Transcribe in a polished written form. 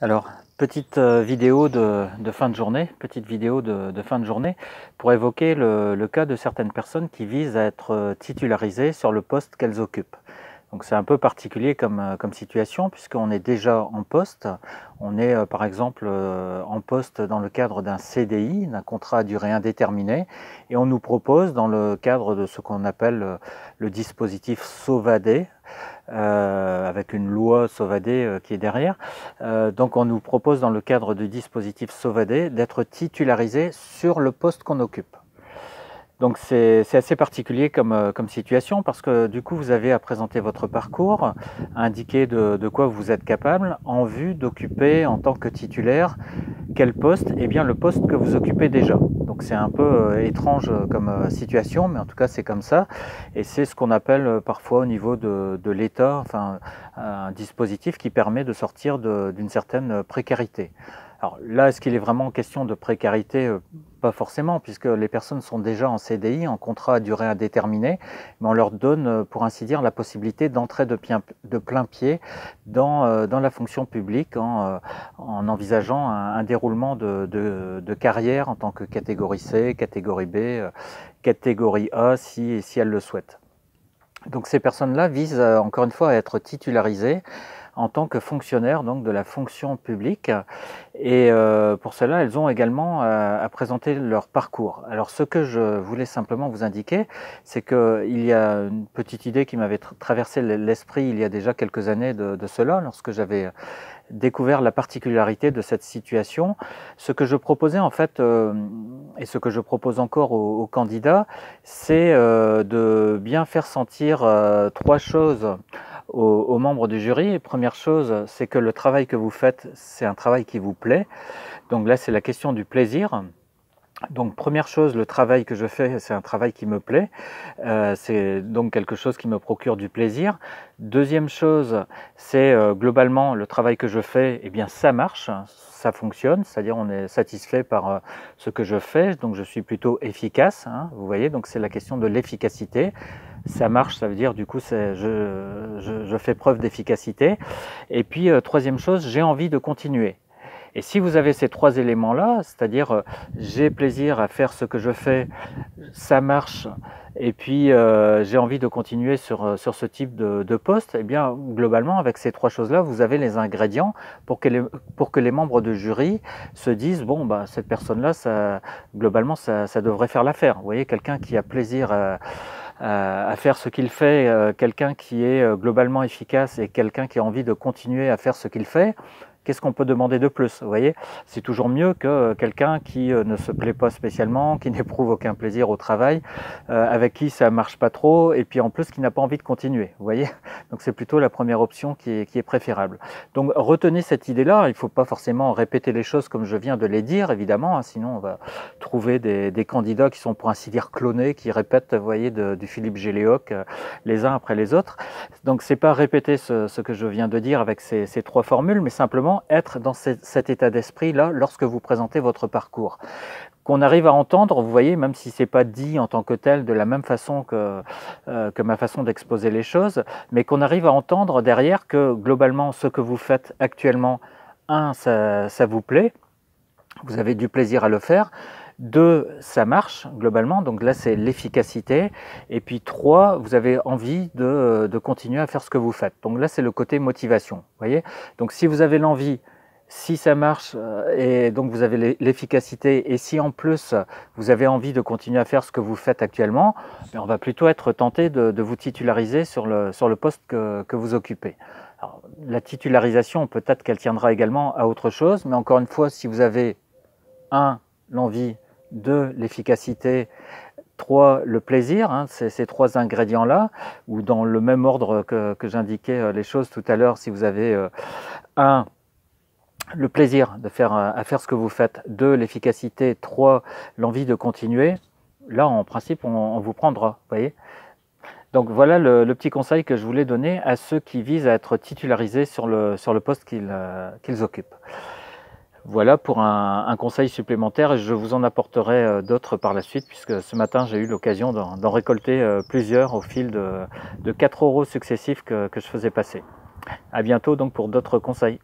Alors, petite vidéo de fin de journée, fin de journée pour évoquer le cas de certaines personnes qui visent à être titularisées sur le poste qu'elles occupent. Donc c'est un peu particulier comme situation puisqu'on est déjà en poste. On est par exemple en poste dans le cadre d'un CDI, d'un contrat à durée indéterminée, et on nous propose dans le cadre de ce qu'on appelle le dispositif Sauvadet, avec une loi Sauvadet qui est derrière. Donc on nous propose dans le cadre du dispositif Sauvadet d'être titularisé sur le poste qu'on occupe. Donc c'est assez particulier comme situation parce que du coup vous avez à présenter votre parcours, à indiquer de quoi vous êtes capable en vue d'occuper en tant que titulaire quel poste? Eh bien le poste que vous occupez déjà. Donc c'est un peu étrange comme situation, mais en tout cas c'est comme ça. Et c'est ce qu'on appelle parfois au niveau de l'État, enfin un dispositif qui permet de sortir d'une certaine précarité. Alors là, est-ce qu'il est vraiment question de précarité? Pas forcément, puisque les personnes sont déjà en CDI, en contrat à durée indéterminée, mais on leur donne, pour ainsi dire, la possibilité d'entrer de plein pied dans la fonction publique en envisageant un déroulement de carrière en tant que catégorie C, catégorie B, catégorie A, si elles le souhaitent. Donc ces personnes-là visent encore une fois à être titularisées en tant que fonctionnaires donc de la fonction publique, et pour cela elles ont également à présenter leur parcours. Alors ce que je voulais simplement vous indiquer, c'est qu'il y a une petite idée qui m'avait traversé l'esprit il y a déjà quelques années de cela, lorsque j'avais découvert la particularité de cette situation. Ce que je proposais en fait, et ce que je propose encore aux candidats, c'est de bien faire sentir trois choses aux membres du jury. Première chose, c'est que le travail que vous faites, c'est un travail qui vous plaît. Donc là, c'est la question du plaisir. Donc première chose, le travail que je fais, c'est un travail qui me plaît, c'est donc quelque chose qui me procure du plaisir. Deuxième chose, c'est globalement le travail que je fais, eh bien ça marche, ça fonctionne, c'est-à-dire on est satisfait par ce que je fais, donc je suis plutôt efficace, hein, vous voyez, donc c'est la question de l'efficacité. Ça marche, ça veut dire du coup je fais preuve d'efficacité. Et puis troisième chose, j'ai envie de continuer. Et si vous avez ces trois éléments-là, c'est-à-dire j'ai plaisir à faire ce que je fais, ça marche, et puis j'ai envie de continuer sur ce type de poste, eh bien globalement avec ces trois choses-là, vous avez les ingrédients pour que les membres de jury se disent bon bah cette personne-là, globalement ça devrait faire l'affaire. Vous voyez, quelqu'un qui a plaisir à faire ce qu'il fait, quelqu'un qui est globalement efficace et quelqu'un qui a envie de continuer à faire ce qu'il fait. Qu'est-ce qu'on peut demander de plus? Vous voyez, c'est toujours mieux que quelqu'un qui ne se plaît pas spécialement, qui n'éprouve aucun plaisir au travail, avec qui ça marche pas trop, et puis en plus qui n'a pas envie de continuer. Vous voyez, donc c'est plutôt la première option qui est préférable. Donc retenez cette idée-là. Il ne faut pas forcément répéter les choses comme je viens de les dire, évidemment, hein, sinon on va trouver des candidats qui sont pour ainsi dire clonés, qui répètent, vous voyez, du Philippe Géléoc les uns après les autres. Donc c'est pas répéter ce que je viens de dire avec ces trois formules, mais simplement être dans cet état d'esprit-là lorsque vous présentez votre parcours. Qu'on arrive à entendre, vous voyez, même si c'est pas dit en tant que tel de la même façon que ma façon d'exposer les choses, mais qu'on arrive à entendre derrière que globalement ce que vous faites actuellement, ça vous plaît, vous avez du plaisir à le faire. 2, ça marche globalement, donc là c'est l'efficacité. Et puis 3, vous avez envie de continuer à faire ce que vous faites. Donc là c'est le côté motivation, vous voyez. Donc si vous avez l'envie, si ça marche, et donc vous avez l'efficacité, et si en plus vous avez envie de continuer à faire ce que vous faites actuellement, on va plutôt être tenté de vous titulariser sur le poste que vous occupez. Alors, la titularisation, peut-être qu'elle tiendra également à autre chose, mais encore une fois, si vous avez 1, l'envie, 2, l'efficacité, 3, le plaisir, hein, ces trois ingrédients-là, ou dans le même ordre que j'indiquais les choses tout à l'heure, si vous avez 1, le plaisir à faire ce que vous faites, 2, l'efficacité, 3, l'envie de continuer, là en principe on vous prendra, vous voyez. Donc voilà le petit conseil que je voulais donner à ceux qui visent à être titularisés sur le poste qu'ils occupent. Voilà pour un conseil supplémentaire, et je vous en apporterai d'autres par la suite, puisque ce matin j'ai eu l'occasion d'en récolter plusieurs au fil de 4 oraux successifs que je faisais passer. À bientôt donc pour d'autres conseils.